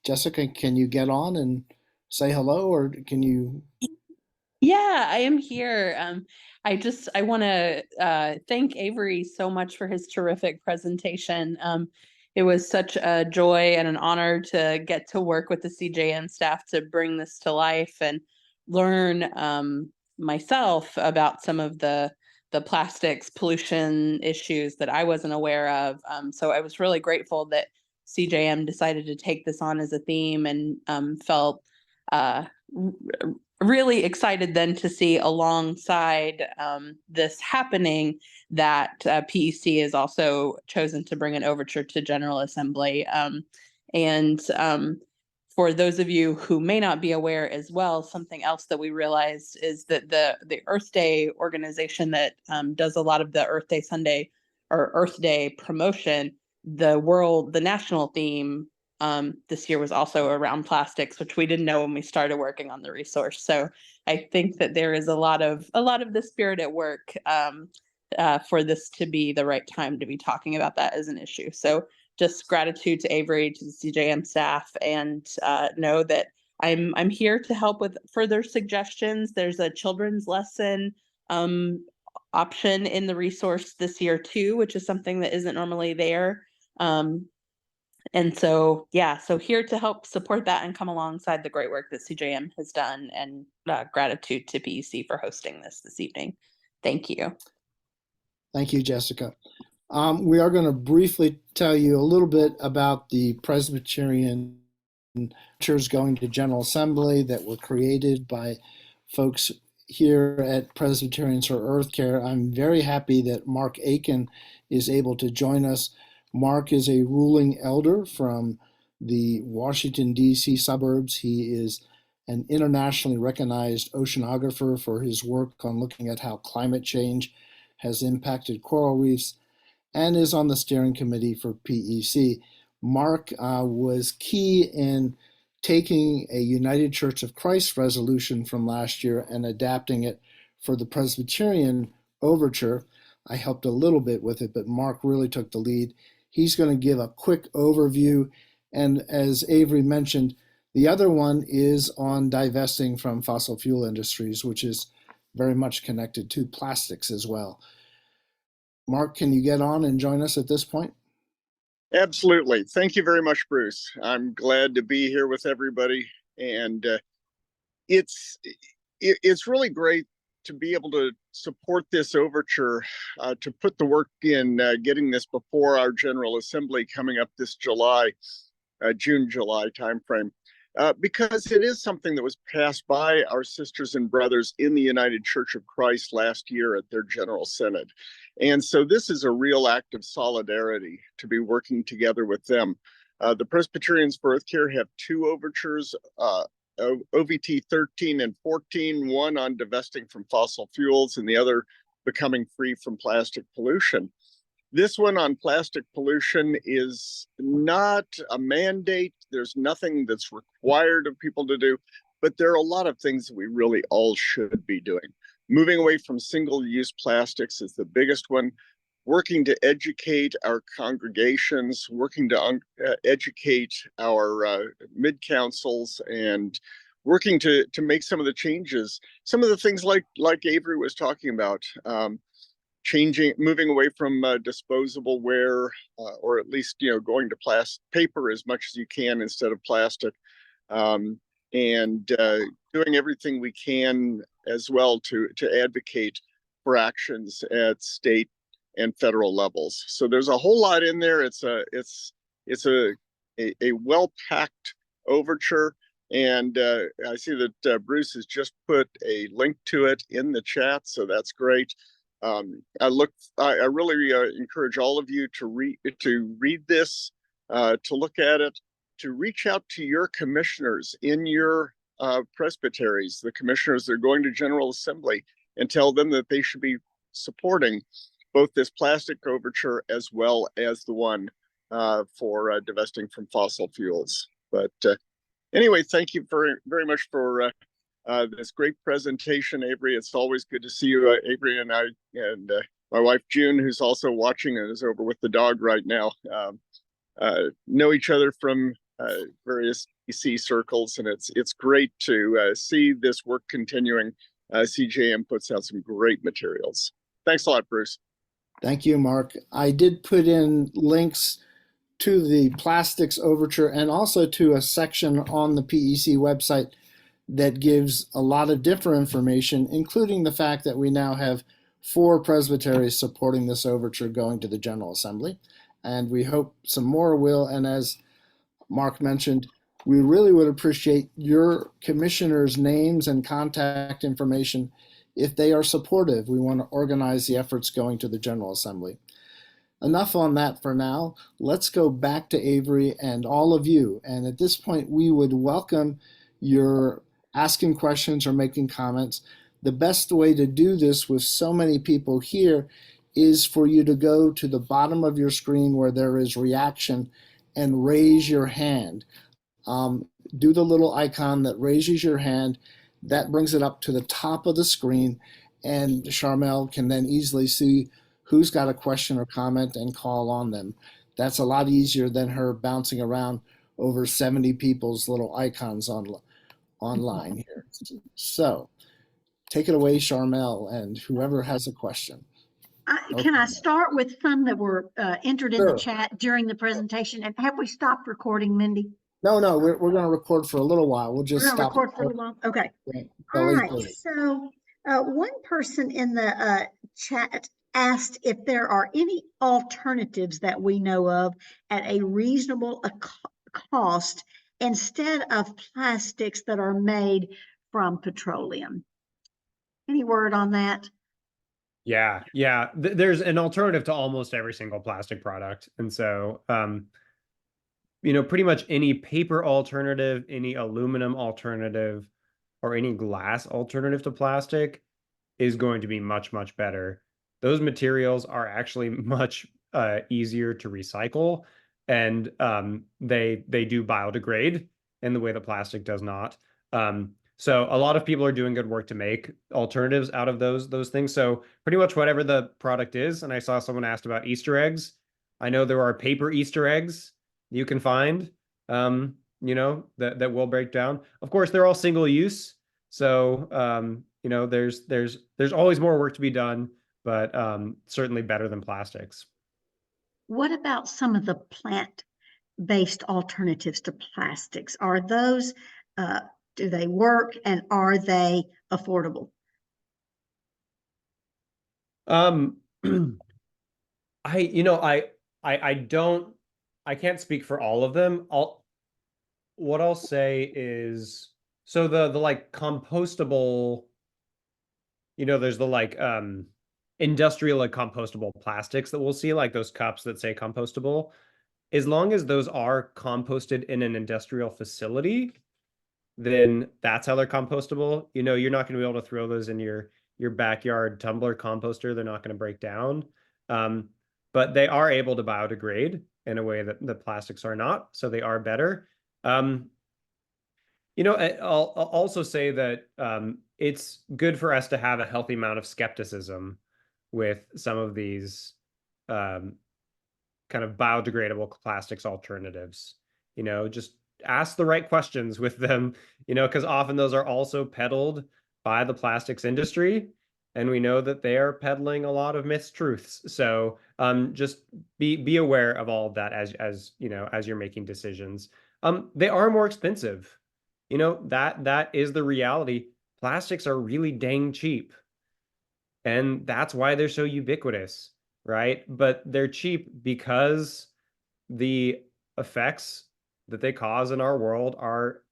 Jessica, can you get on and say hello, or can you? Yeah, I am here. I want to thank Avery so much for his terrific presentation. It was such a joy and an honor to get to work with the CJM staff to bring this to life and learn myself about some of the plastics pollution issues that I wasn't aware of. So I was really grateful that CJM decided to take this on as a theme, and felt really excited then to see alongside this happening that PEC has also chosen to bring an overture to General Assembly. And for those of you who may not be aware as well, something else that we realized is that the Earth Day organization that does a lot of the Earth Day Sunday or Earth Day promotion, the national theme this year was also around plastics, which we didn't know when we started working on the resource. So I think that there is a lot of the spirit at work for this to be the right time to be talking about that as an issue. So just gratitude to Avery, to the CJM staff, and know that I'm here to help with further suggestions. There's a children's lesson option in the resource this year too, which is something that isn't normally there. And so, yeah, so here to help support that and come alongside the great work that CJM has done, and gratitude to PEC for hosting this evening. Thank you. Thank you, Jessica. We are going to briefly tell you a little bit about the Presbyterian churches going to General Assembly that were created by folks here at Presbyterians for Earth Care. I'm very happy that Mark Aiken is able to join us. Mark is a ruling elder from the Washington, D.C. suburbs. He is an internationally recognized oceanographer for his work on looking at how climate change has impacted coral reefs, and is on the steering committee for PEC. Mark was key in taking a United Church of Christ resolution from last year and adapting it for the Presbyterian overture. I helped a little bit with it, but Mark really took the lead. He's going to give a quick overview. And as Avery mentioned, the other one is on divesting from fossil fuel industries, which is very much connected to plastics as well. Mark, can you get on and join us at this point? Absolutely. Thank you very much, Bruce. I'm glad to be here with everybody. And it's really great to be able to support this overture, to put the work in getting this before our General Assembly coming up this July, June-July timeframe, because it is something that was passed by our sisters and brothers in the United Church of Christ last year at their General Synod. And so this is a real act of solidarity to be working together with them. The Presbyterians for Earth Care have two overtures, OVT 13 and 14, one on divesting from fossil fuels and the other becoming free from plastic pollution. This one on plastic pollution is not a mandate. There's nothing that's required of people to do, but there are a lot of things that we really all should be doing. Moving away from single-use plastics is the biggest one. working to educate our congregations, working to educate our mid-councils, and working to make some of the changes. Some of the things like Avery was talking about, moving away from disposable ware, or at least going to paper as much as you can instead of plastic, and doing everything we can as well to advocate for actions at state and federal levels. So there's a whole lot in there. It's a well-packed overture, and I see that Bruce has just put a link to it in the chat, so that's great. I really encourage all of you to read this, to look at it, to reach out to your commissioners in your presbyteries, the commissioners that are going to General Assembly, and tell them that they should be supporting both this plastic overture as well as the one for divesting from fossil fuels. But anyway, thank you very much for this great presentation, Avery. It's always good to see you, Avery, and I, and my wife June, who's also watching and is over with the dog right now, know each other from various EC circles, and it's great to see this work continuing. CJM puts out some great materials. Thanks a lot, Bruce. Thank you, Mark. I did put in links to the plastics overture and also to a section on the PEC website that gives a lot of different information, including the fact that we now have 4 presbyteries supporting this overture going to the General Assembly. And we hope some more will. And as Mark mentioned, we really would appreciate your commissioners' names and contact information if they are supportive. We want to organize the efforts going to the General Assembly. Enough on that for now. Let's go back to Avery and all of you. And at this point, we would welcome your asking questions or making comments. The best way to do this with so many people here is for you to go to the bottom of your screen where there is reaction and raise your hand. Do the little icon that raises your hand. That brings it up to the top of the screen, and Charmel can then easily see who's got a question or comment and call on them. That's a lot easier than her bouncing around over 70 people's little icons online here. So take it away, Charmel, and whoever has a question. Can I start with some that were entered in the Sure. chat during the presentation? And have we stopped recording, Mindy? No, we're going to record for a little while. We'll just We're gonna stop. record for a little while? Okay. Till All right. 8:30. So one person in the chat asked if there are any alternatives that we know of at a reasonable cost instead of plastics that are made from petroleum. Any word on that? Yeah. There's an alternative to almost every single plastic product. And so, pretty much any paper alternative, any aluminum alternative, or any glass alternative to plastic is going to be much, much better. Those materials are actually much easier to recycle, and they do biodegrade in the way that plastic does not. So a lot of people are doing good work to make alternatives out of those things. So pretty much whatever the product is, and I saw someone asked about Easter eggs. I know there are paper Easter eggs you can find, that will break down. Of course, they're all single use. So, there's always more work to be done, but certainly better than plastics. What about some of the plant-based alternatives to plastics? Are those, do they work, and are they affordable? I can't speak for all of them. What I'll say is, so the like compostable, there's the like industrial and compostable plastics that we'll see, like those cups that say compostable. As long as those are composted in an industrial facility, then that's how they're compostable. You're not going to be able to throw those in your backyard tumbler composter. They're not going to break down. But they are able to biodegrade in a way that the plastics are not, so they are better. I'll also say that it's good for us to have a healthy amount of skepticism with some of these kind of biodegradable plastics alternatives. Just ask the right questions with them, because often those are also peddled by the plastics industry. And we know that they are peddling a lot of mistruths. So just be aware of all of that as you're making decisions. They are more expensive. That is the reality. Plastics are really dang cheap. And that's why they're so ubiquitous, right? But they're cheap because the effects that they cause in our world are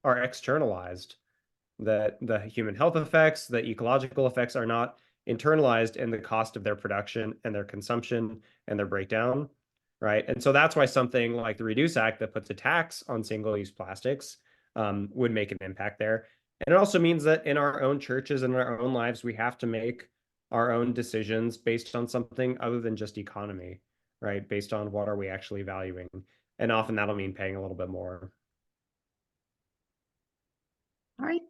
externalized. That the human health effects, the ecological effects are not internalized in the cost of their production and their consumption and their breakdown, right? And so that's why something like the Reduce Act that puts a tax on single-use plastics would make an impact there. And it also means that in our own churches and in our own lives, we have to make our own decisions based on something other than just economy, right? Based on what are we actually valuing. And often that'll mean paying a little bit more. All right.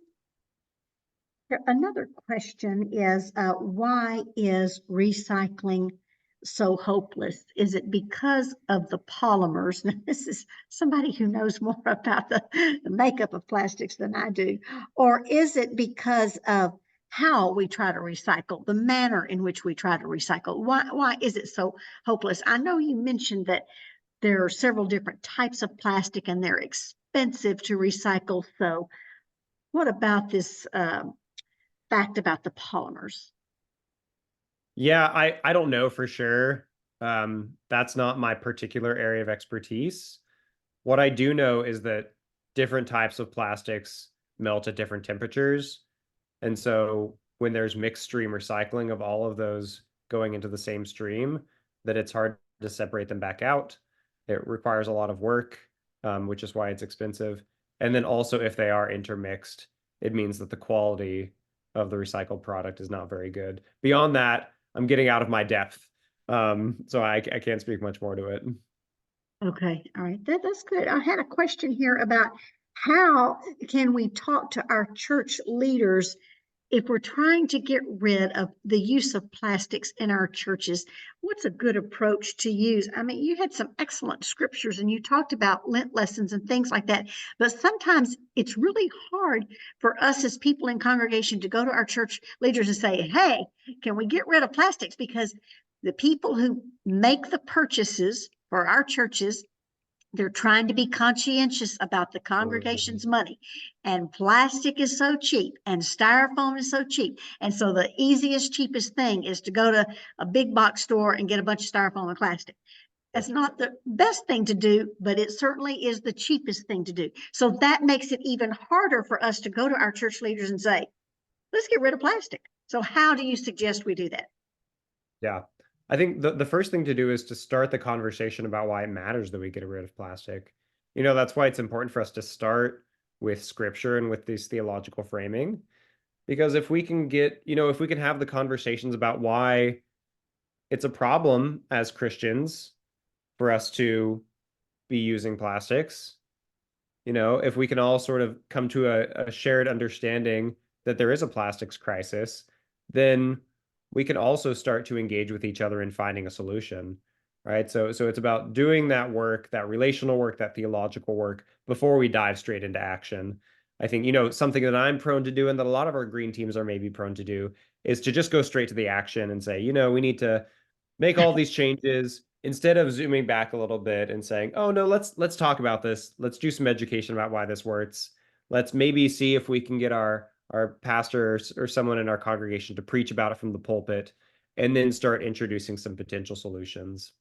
Another question is, why is recycling so hopeless? Is it because of the polymers? Now, this is somebody who knows more about the makeup of plastics than I do. Or is it because of how we try to recycle, the manner in which we try to recycle? Why is it so hopeless? I know you mentioned that there are several different types of plastic and they're expensive to recycle. So what about this fact about the polymers? Yeah, I don't know for sure. That's not my particular area of expertise. What I do know is that different types of plastics melt at different temperatures. And so when there's mixed stream recycling of all of those going into the same stream, that it's hard to separate them back out. It requires a lot of work, which is why it's expensive. And then also if they are intermixed, it means that the quality of the recycled product is not very good. Beyond that, I'm getting out of my depth. So I can't speak much more to it. Okay, all right, that's good. I had a question here about how can we talk to our church leaders if we're trying to get rid of the use of plastics in our churches? What's a good approach to use? I mean, you had some excellent scriptures and you talked about Lent lessons and things like that, but sometimes it's really hard for us as people in congregation to go to our church leaders and say, hey, can we get rid of plastics? Because the people who make the purchases for our churches, they're trying to be conscientious about the congregation's money. And plastic is so cheap and styrofoam is so cheap. And so the easiest, cheapest thing is to go to a big box store and get a bunch of styrofoam and plastic. That's not the best thing to do, but it certainly is the cheapest thing to do. So that makes it even harder for us to go to our church leaders and say, let's get rid of plastic. So how do you suggest we do that? Yeah. I think the first thing to do is to start the conversation about why it matters that we get rid of plastic. That's why it's important for us to start with scripture and with this theological framing. Because if we can if we can have the conversations about why it's a problem as Christians for us to be using plastics, if we can all sort of come to a shared understanding that there is a plastics crisis, then we can also start to engage with each other in finding a solution, right? So it's about doing that work, that relational work, that theological work before we dive straight into action. I think, something that I'm prone to do and that a lot of our green teams are maybe prone to do is to just go straight to the action and say, we need to make all these changes instead of zooming back a little bit and saying, oh no, let's talk about this. Let's do some education about why this works. Let's maybe see if we can get our pastor or someone in our congregation to preach about it from the pulpit, and then start introducing some potential solutions.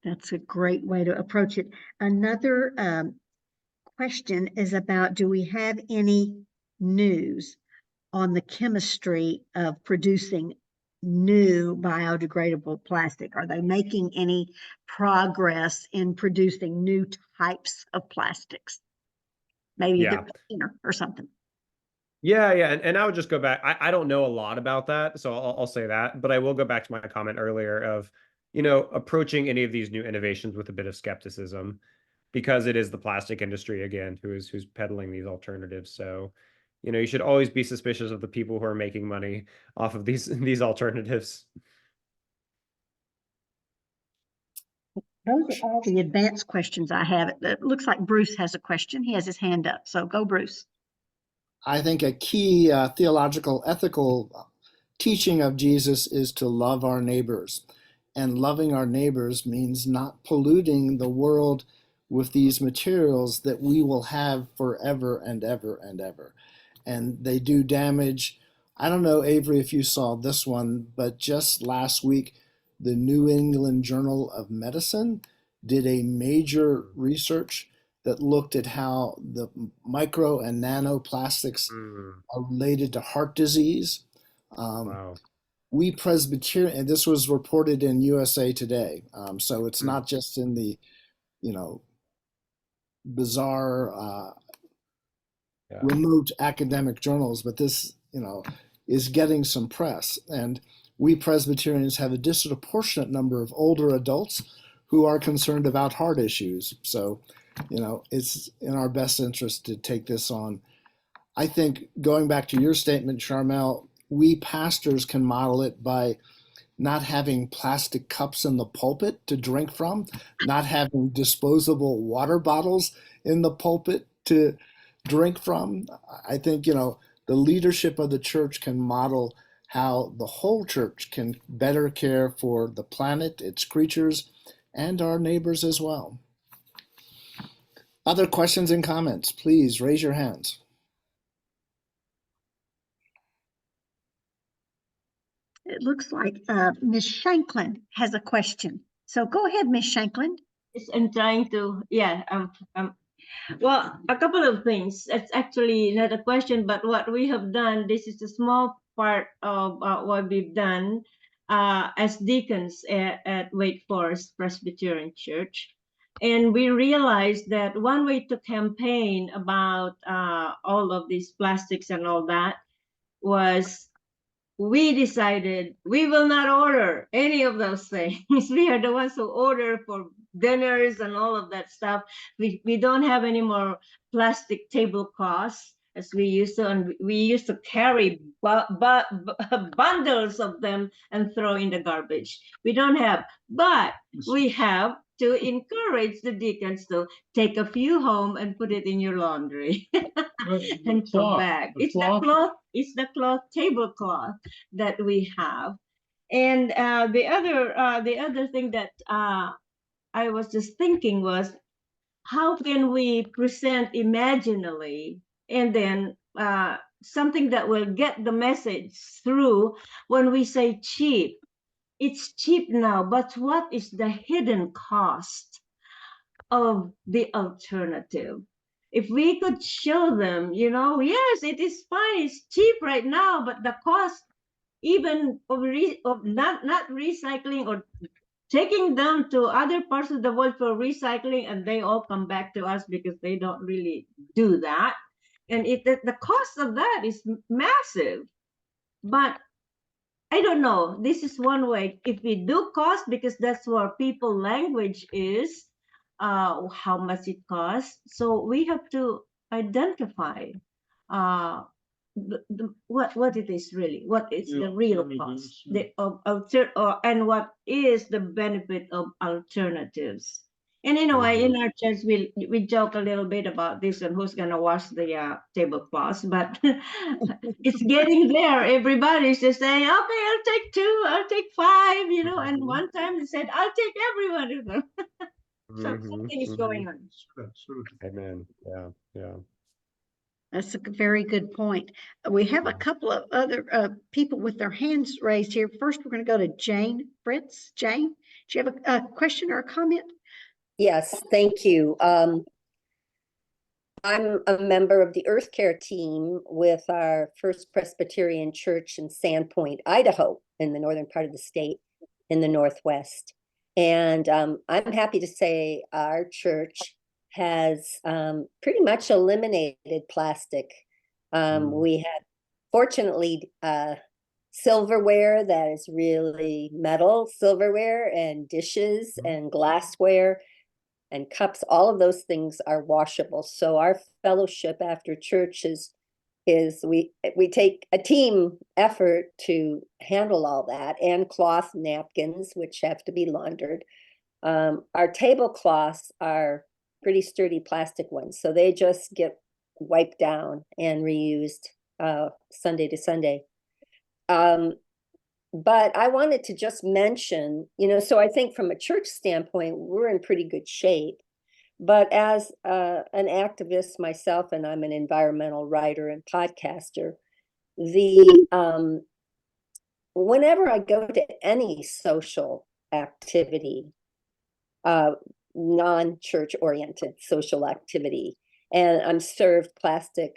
That's a great way to approach it. Another question is about, do we have any news on the chemistry of producing new biodegradable plastic? Are they making any progress in producing new types of plastics? Maybe they're cleaner or something. Yeah. And I would just go back. I don't know a lot about that, so I'll say that, but I will go back to my comment earlier of, approaching any of these new innovations with a bit of skepticism, because it is the plastic industry again who's peddling these alternatives. So, You should always be suspicious of the people who are making money off of these alternatives. Those are all the advanced questions I have. It looks like Bruce has a question. He has his hand up. So go, Bruce. I think a key theological, ethical teaching of Jesus is to love our neighbors. And loving our neighbors means not polluting the world with these materials that we will have forever and ever and ever. And they do damage. I don't know, Avery, if you saw this one, but just last week, the New England Journal of Medicine did a major research that looked at how the micro and nanoplastics are related to heart disease. Wow. We Presbyterian, and this was reported in USA Today, so it's not just in the, bizarre, remote academic journals, but this, is getting some press. And we Presbyterians have a disproportionate number of older adults who are concerned about heart issues. So, it's in our best interest to take this on. I think going back to your statement, Charmel, we pastors can model it by not having plastic cups in the pulpit to drink from, not having disposable water bottles in the pulpit to drink from. I think, the leadership of the church can model how the whole church can better care for the planet, its creatures, and our neighbors as well. Other questions and comments, please raise your hands. It looks like Ms. Shanklin has a question. So go ahead, Ms. Shanklin. Yes, I'm trying to, well, a couple of things. It's actually not a question, but what we have done, this is a small part of what we've done as deacons at Wake Forest Presbyterian Church. And we realized that one way to campaign about all of these plastics and all that was we decided we will not order any of those things. We are the ones who order for dinners and all of that stuff. We don't have any more plastic tablecloths as we used to, and we used to carry bundles of them and throw in the garbage. We don't have, but we have to encourage the deacons to take a few home and put it in your laundry and come back. It's the cloth tablecloth that we have. And the other thing that I was just thinking was, how can we present imaginally and then something that will get the message through when we say cheap? It's cheap now, but what is the hidden cost of the alternative? If we could show them, yes, it is fine, it's cheap right now, but the cost even of not recycling or taking them to other parts of the world for recycling, and they all come back to us because they don't really do that. And the cost of that is massive. But I don't know. This is one way. If we do cost, because that's where people language is, how much it costs. So we have to identify what it is really. What is the real cost and what is the benefit of alternatives. And in a way, in our church, we joke a little bit about this and who's gonna wash the tablecloths, but it's getting there. Everybody's just saying, okay, I'll take 2, I'll take 5, and one time they said, I'll take everyone. So something is going on. Amen. Yeah. That's a very good point. We have a couple of other people with their hands raised here. First, we're going to go to Jane Fritz. Jane, do you have a question or a comment? Yes, thank you. I'm a member of the Earth Care team with our First Presbyterian Church in Sandpoint, Idaho, in the northern part of the state, in the Northwest. And I'm happy to say our church has pretty much eliminated plastic. We had, fortunately, silverware that is really metal silverware, and dishes and glassware and cups. All of those things are washable. So our fellowship after church is is we take a team effort to handle all that, and cloth napkins, which have to be laundered. Our tablecloths are pretty sturdy plastic ones, so they just get wiped down and reused Sunday to Sunday. But I wanted to just mention, so I think from a church standpoint, we're in pretty good shape. But as an activist myself, and I'm an environmental writer and podcaster, whenever I go to any social activity, non-church oriented social activity, and I'm served plastic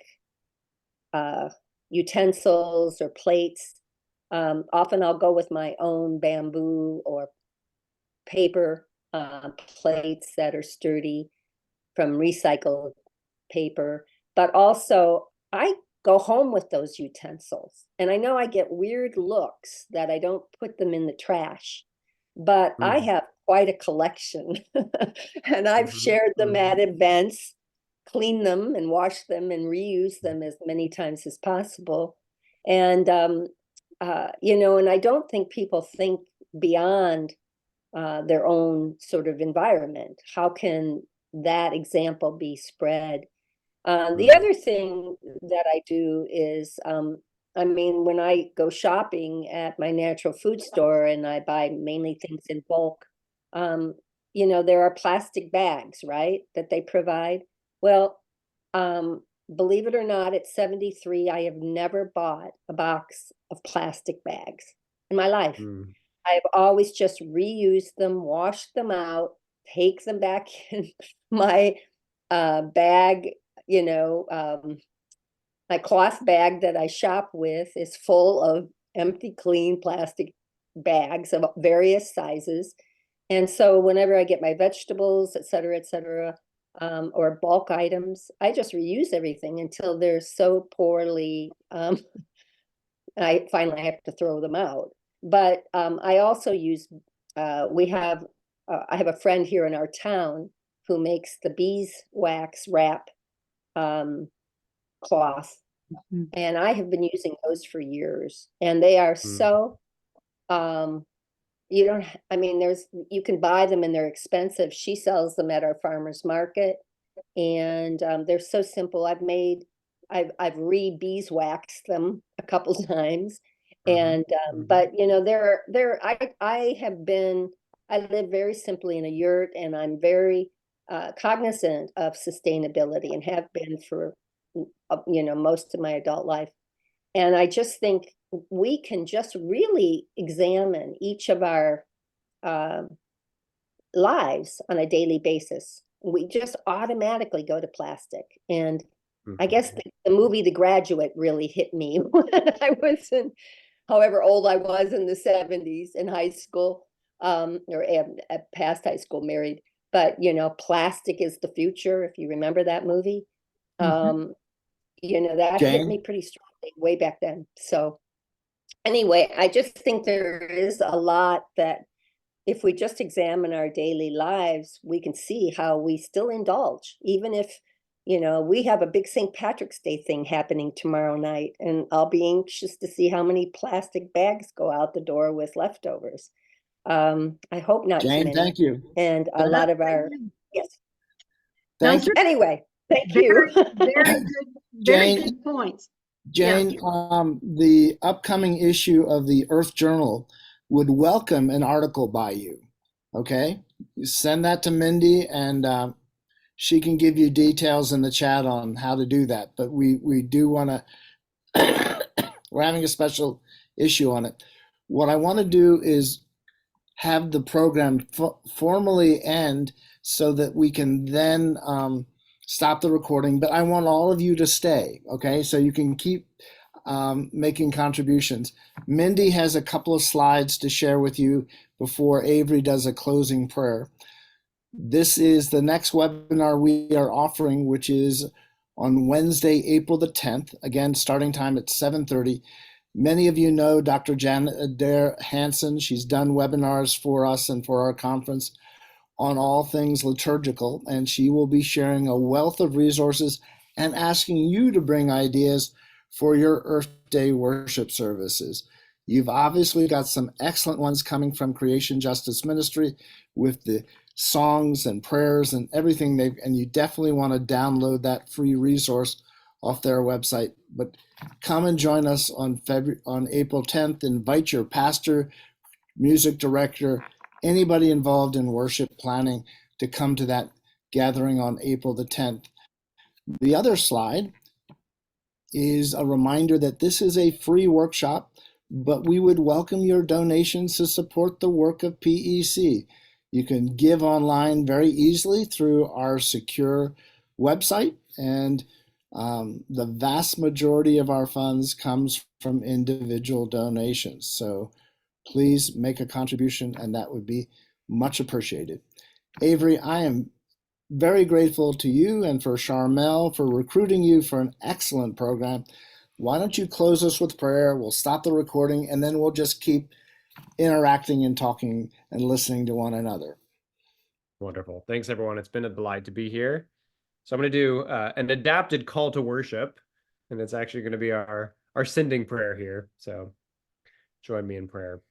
utensils or plates, often I'll go with my own bamboo or paper plates that are sturdy from recycled paper, but also I go home with those utensils. And I know I get weird looks that I don't put them in the trash, but I have quite a collection. And I've shared them at events, cleaned them and washed them and reused them as many times as possible. And, and I don't think people think beyond their own sort of environment. How can that example be spread? The other thing that I do is, when I go shopping at my natural food store and I buy mainly things in bulk, there are plastic bags, right, that they provide. Well, believe it or not, at 73, I have never bought a box of plastic bags in my life. I've always just reused them, washed them out, take them back in my bag. My cloth bag that I shop with is full of empty, clean plastic bags of various sizes. And so whenever I get my vegetables, et cetera, or bulk items, I just reuse everything until they're so poorly, I finally have to throw them out. But I also use, I have a friend here in our town who makes the beeswax wrap cloth, and I have been using those for years, and they are so you can buy them and they're expensive. She sells them at our farmers market, and they're so simple. I've re-beeswaxed them a couple times, and but I live very simply in a yurt, and I'm very cognizant of sustainability and have been for most of my adult life. And I just think we can just really examine each of our lives on a daily basis. We just automatically go to plastic. And I guess the movie The Graduate really hit me when I was however old I was in the 70s in high school, or past high school, married. But, plastic is the future, if you remember that movie. That hit me pretty strongly way back then. So anyway, I just think there is a lot that if we just examine our daily lives, we can see how we still indulge, even if, we have a big St. Patrick's Day thing happening tomorrow night, and I'll be anxious to see how many plastic bags go out the door with leftovers. I hope not Jane, too many. thank you. And a lot of our, yes. Thank you. Anyway, thank you. Very good points. Jane, the upcoming issue of the Earth Journal would welcome an article by you. Okay? You send that to Mindy, and she can give you details in the chat on how to do that. But we do want to, we're having a special issue on it. What I want to do is have the program formally end so that we can then stop the recording. But I want all of you to stay, okay? So you can keep making contributions. Mindy has a couple of slides to share with you before Avery does a closing prayer. This is the next webinar we are offering, which is on Wednesday, April the 10th, again, starting time at 7:30. Many of you know Dr. Janet Adair Hansen. She's done webinars for us and for our conference on all things liturgical, and she will be sharing a wealth of resources and asking you to bring ideas for your Earth Day worship services. You've obviously got some excellent ones coming from Creation Justice Ministry with the songs and prayers and everything and you definitely want to download that free resource off their website. But come and join us on April 10th. Invite your pastor, music director, anybody involved in worship planning to come to that gathering on April the 10th. The other slide is a reminder that this is a free workshop, but we would welcome your donations to support the work of PEC. You can give online very easily through our secure website, and the vast majority of our funds comes from individual donations. So please make a contribution, and that would be much appreciated. Avery, I am very grateful to you and for Charmel for recruiting you for an excellent program. Why don't you close us with prayer? We'll stop the recording, and then we'll just keep interacting and talking and listening to one another. Wonderful. Thanks, everyone. It's been a delight to be here. So I'm going to do an adapted call to worship, and it's actually going to be our sending prayer here. So join me in prayer.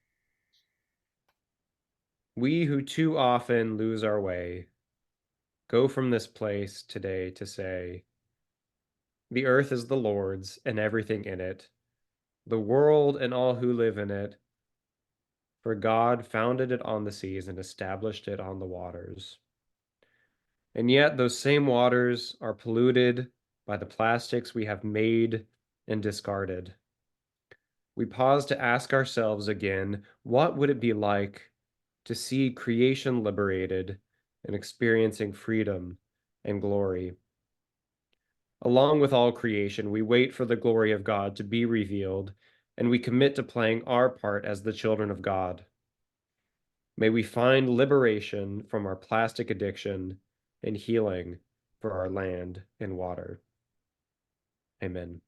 We who too often lose our way, go from this place today to say, the earth is the Lord's and everything in it, the world and all who live in it. For God founded it on the seas and established it on the waters. And yet those same waters are polluted by the plastics we have made and discarded. We pause to ask ourselves again, what would it be like to see creation liberated and experiencing freedom and glory? Along with all creation, we wait for the glory of God to be revealed, and we commit to playing our part as the children of God. May we find liberation from our plastic addiction and healing for our land and water. Amen.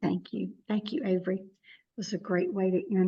Thank you. Thank you, Avery. It was a great way to end.